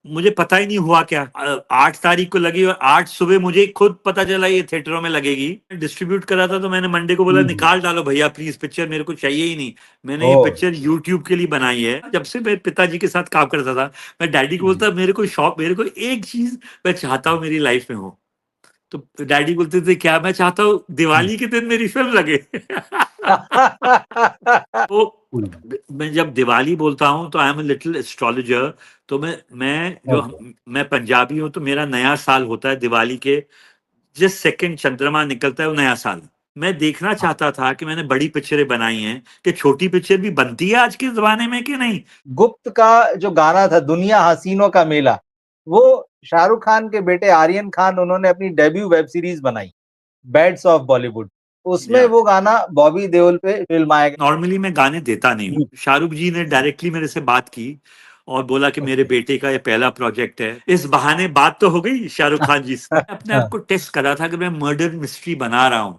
मुझे पता ही नहीं हुआ क्या। 8 तारीख को लगी और 8 सुबह मुझे खुद पता चला ये थिएटरों में लगेगी। डिस्ट्रीब्यूट करा था तो मैंने मंडे को बोला निकाल डालो भैया प्लीज पिक्चर, मेरे को चाहिए ही नहीं। मैंने ये ओह! पिक्चर यूट्यूब के लिए बनाई है। जब से मैं पिताजी के साथ काम करता था, मैं डैडी को बोलता मेरे को शौक, मेरे को एक चीज मैं चाहता हूँ मेरी लाइफ में हो। तो डैडी बोलते थे क्या? मैं चाहता हूँ दिवाली के दिन मेरी फिल्म लगे। तो मैं जब दिवाली बोलता हूँ तो I am a little astrologer. तो ओके। मैं पंजाबी हूँ, तो मेरा नया साल होता है दिवाली के जिस सेकंड चंद्रमा निकलता है वो नया साल। मैं देखना हाँ, चाहता था कि मैंने बड़ी पिक्चरें बनाई हैं कि छोटी पिक्चर भी बनती है आज के जमाने में कि नहीं। गुप्त का जो गाना था दुनिया हसीनों का मेला, वो शाहरुख खान के बेटे आर्यन खान उन्होंने अपनी डेब्यू वेब सीरीज़ बनाई, बैड्स ऑफ बॉलीवुड। उसमें या वो गाना बॉबी देओल पे फ़िल्माया गया। नॉर्मली मैं गाने देता नहीं हूँ। जी, शाहरुख जी ने डायरेक्टली मेरे से बात की और बोला कि मेरे ओके। बेटे का ये पहला प्रोजेक्ट है। इस बहाने बात तो हो गई शाहरुख खान जी से। मैं अपने आप को टेस्ट करा था कि मैं मर्डर मिस्ट्री बना रहा हूँ,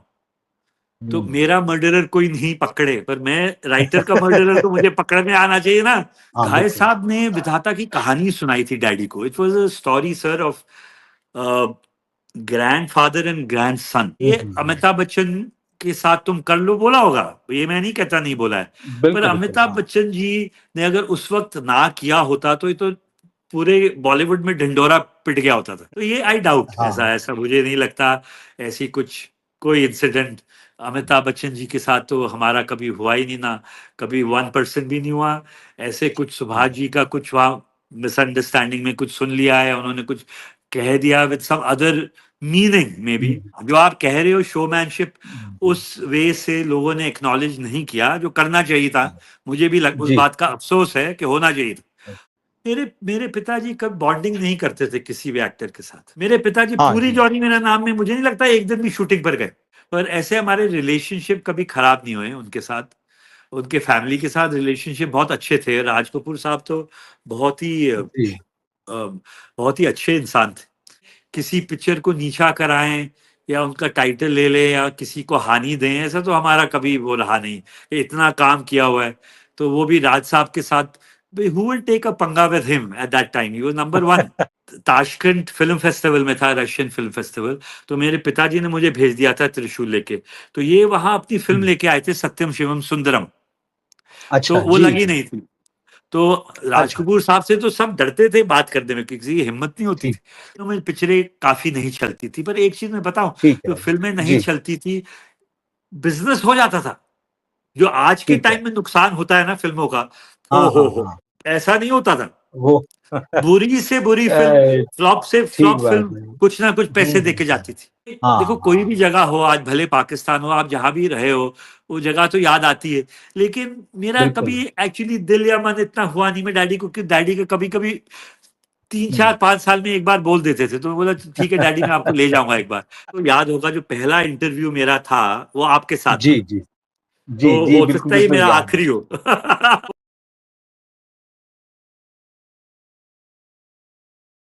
तो हुँ। मेरा मर्डरर कोई नहीं पकड़े, पर मैं राइटर का मर्डरर तो मुझे पकड़ में आना चाहिए ना। हाँ, घाय बिल्कुल। साहब ने विधाता की कहानी सुनाई थी डैडी को। It was a story sir of grandfather and grandson. हुँ, ये हुँ, हुँ। अमिताभ बच्चन के साथ तुम कर लो बोला होगा, ये मैं नहीं कहता नहीं बोला है। पर बिल्कुल, बिल्कुल, अमिताभ हाँ। बच्चन जी ने अगर उस वक्त ना किया होता तो ये तो पूरे बॉलीवुड में ढिंडोरा पिट गया होता था। तो ये आई डाउट, ऐसा हाँ, ऐसा मुझे नहीं लगता ऐसी कुछ कोई इंसिडेंट अमिताभ बच्चन जी के साथ तो हमारा कभी हुआ ही नहीं ना, कभी 1% भी नहीं हुआ। ऐसे कुछ हाँ। सुभाष जी का कुछ वहाँ मिसअंडरस्टैंडिंग में कुछ सुन लिया है, उन्होंने कुछ कह दिया with some other meaning maybe. हुँ, जो आप कह रहे हो शोमैनशिप, हुँ, उस वे से लोगों ने एक्नॉलेज नहीं किया जो करना चाहिए था। हाँ। मुझे भी उस जी। बात का अफसोस है कि होना चाहिए था। मेरे मेरे पिताजी कभी बॉन्डिंग नहीं करते थे किसी भी एक्टर के साथ। मेरे पिताजी हाँ पूरी जी। जॉनी मेरा नाम में मुझे नहीं लगता एक दिन भी शूटिंग पर गए। पर ऐसे हमारे रिलेशनशिप कभी खराब नहीं हुए उनके साथ। उनके फैमिली के साथ रिलेशनशिप बहुत अच्छे थे। राज कपूर साहब तो बहुत ही जी। बहुत ही अच्छे इंसान थे। किसी पिक्चर को नीचा कराएं या उनका टाइटल ले लें या किसी को हानि दें, ऐसा तो हमारा कभी वो रहा नहीं। कि इतना काम किया हुआ है, तो वो भी राज साहब के साथ। हु विल टेक अ पंगा with him at that time, he was number 1। Tashkent film festival में था, रशियन फिल्म फेस्टिवल। तो मेरे पिताजी ने मुझे भेज दिया था त्रिशूल लेके। तो ये वहां अपनी फिल्म हुँ। लेके आए थे सत्यम शिवम सुंदरम। तो अच्छा, वो जी, लगी जी। नहीं थी। तो राज अच्छा, कपूर साहब से तो सब डरते थे बात करने में, किसी की हिम्मत नहीं होती ठीक थी। तो मेरी पिक्चरें काफी नहीं चलती थी, पर एक चीज मैं बताऊं, ठीक जो है। फिल्में नहीं जी, चलती थी, बिजनेस हो जाता था। जो आज के ठीक है। टाइम में नुकसान होता है ना फिल्मों का, हाँ, ओ हाँ, हो, हाँ। ऐसा नहीं होता था। वो बुरी से बुरी फिल्म, अ, फ्लॉप से ठीक फ्लॉप बात फिल्म है। कुछ ना कुछ हुँ, पैसे हुँ, देके हुँ। जाती थी। देखो हाँ, कोई भी हाँ। जगह हो, आज भले पाकिस्तान हो, आप जहां भी रहे हो, वो जगह तो याद आती है। लेकिन मेरा बिल्कुल। कभी एक्चुअली दिल या मन इतना हुआ नहीं। मैं डैडी को, कि डैडी के कभी कभी तीन हुँ। चार पांच साल में एक बार बोल देते थे, तो मैं बोला ठीक है डैडी मैं आपको ले जाऊंगा एक बार। तो याद होगा जो पहला इंटरव्यू मेरा था वो आपके साथ जी, था। जी। तो जी, जी, हो बिल्कुल, सकता है ये बिल्कुल मेरा याद है। आखिरी हो।